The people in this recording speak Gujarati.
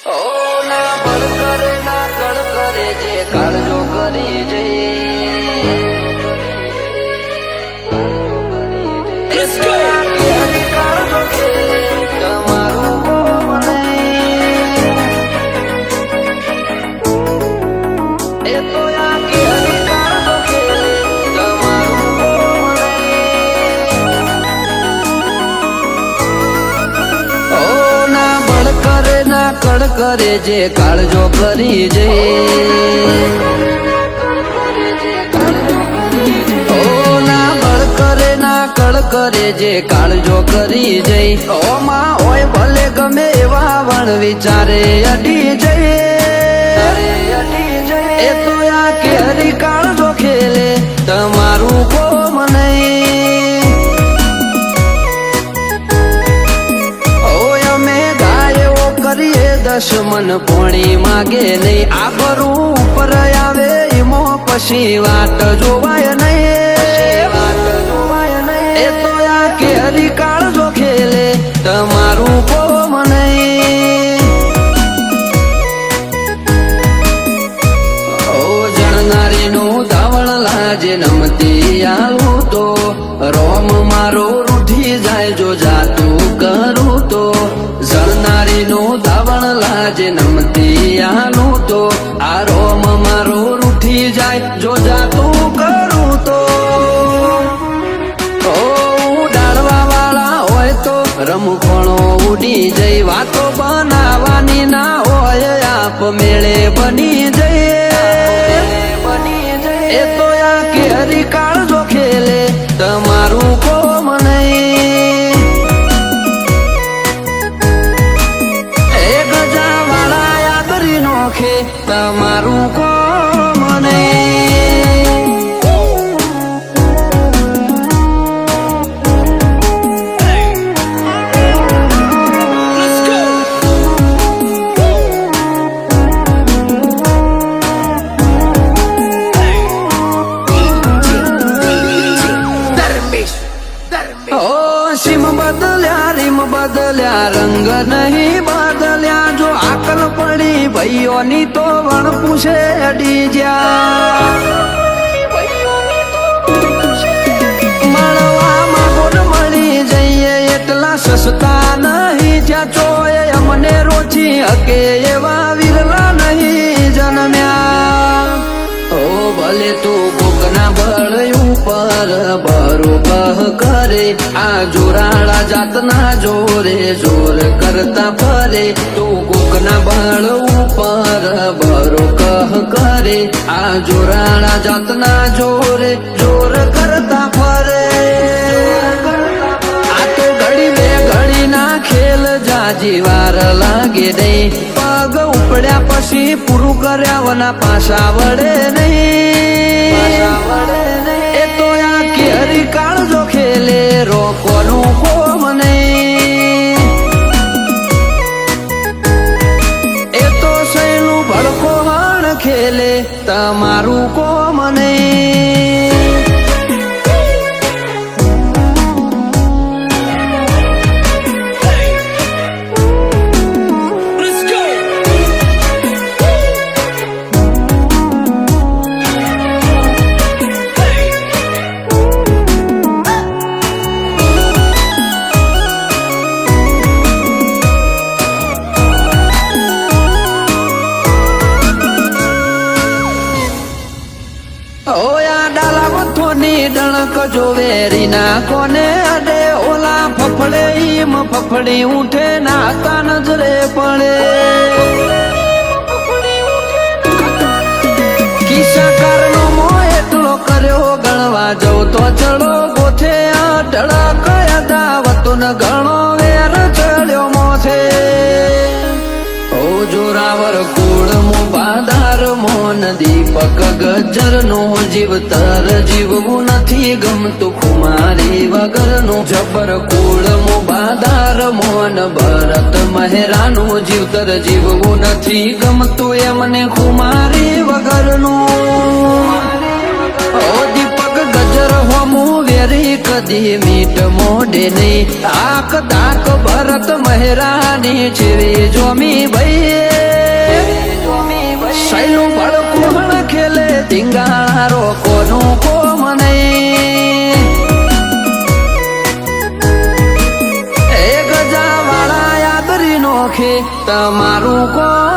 ઓ ના બળ કરે ના કળ કરે જે કાળજો કરી જઈ Let's go. કાળજો કે તમારું કોમ નહીં એ તો આખી હરી કાળજો કે તમારું કોમ નહીં ઓ ના બળ કરે ના કળ કરે જે કાળજો કરી જઈ કળ કરે જે કાળજો કરી જઈ ઓમાં હોય ભલે ગમે એવા વણ વિચારે અડી જઈ એ તો આ કેરી કાળજો ખેલે તમારું કોમ નહીં ઓય અમે ગાયો કરીએ દશમન પોણી માગે નહીં આ ભરું ઉપર આવે એમો પછી વાત જોવાય નહીં એ તો આ કેરી કાળજો ખેલે તમારું કોમ નહીં ઓ જણનારીનું ધાવણ લાજે નમતી આવું તો રોમ મારો રૂઠી જાય જો જાતું કરું તો જણનારીનું ધાવણ લાજે નમતી આલું તો આ રોમ મારો રૂઠી જાય જો જાતું કરું તો રમખણો ઉડી જઈ વાતો બનાવવાની ના હોય આપ મેળે બની જઈ એ તો આ કેરી કાળજો ખેલે તમારું કોમ નહીં એ ગજા વાળા યાદરી નોખે તમારું કોમ નહીં બદલ્યા રંગ નહીં બદલ્યા જો આકલ પડી ભાઈઓની તો વણ પૂછે અડી જા મળવામાં ગોળ મળી જઈએ એટલા સસ્તા નહીં જ્યાં ચોય અમને રોચી હકે એવા વિરલા નહીં જન્મ્યા ઓ ભલે તું કોકના બળ ઉપર બરો કહ કરે આ જોરાળા જાતના જોરે જોર કરતા ફરે તું કોકના બળ ઉપર બરો કહ કરે આ જોરાળા જાતના જોરે જોર કરતા ફરે આ તો ઘડી બે ઘડી ના ખેલ જાજી વાર લાગે નહીં પગ ઉપડ્યા પછી પૂરું કર્યાવના પાછા વળે નહીં એ તો આ કેરી કાળજો ખેલે રોકોનું કોમ નહીં એ તો સૈનું ભડકો હણ ખેલે તમારું કોમ નહીં ડણક જો વેરી ના કોને અડે ઓલા ફફડે ઈમ ફફડી ઉઠે નાતા નજરે પડે કિસ્સા કારનો મો એટલો કર્યો ગણવા જવું તો ચડો ગોથે અટળ કયા દાવતો ન ગણો વેર ચડ્યો મોથે ઓ જોરાવર કુળ મો બાધાર મોન દીપક ગજર નો જીવતર જીવવું નથી ગમતું કુમારી વગરનું જબર કુળ મો બાધાર મોન ભરત મહેરાનું જીવતર જીવવું નથી ગમતું એમને કુમારી વગરનું ઓ દીપક ગજર હોમું વેરી કદી મીટ મોઢે નહીં આક દાક ભરત મહેરાની જેવી જોમી ભાઈ આયલું ભડકું હણ ખેલે ધીંગાણારો કોનું કોમ નહીં એ ગજા વાળા યાદરી નોખે તમારું કોમ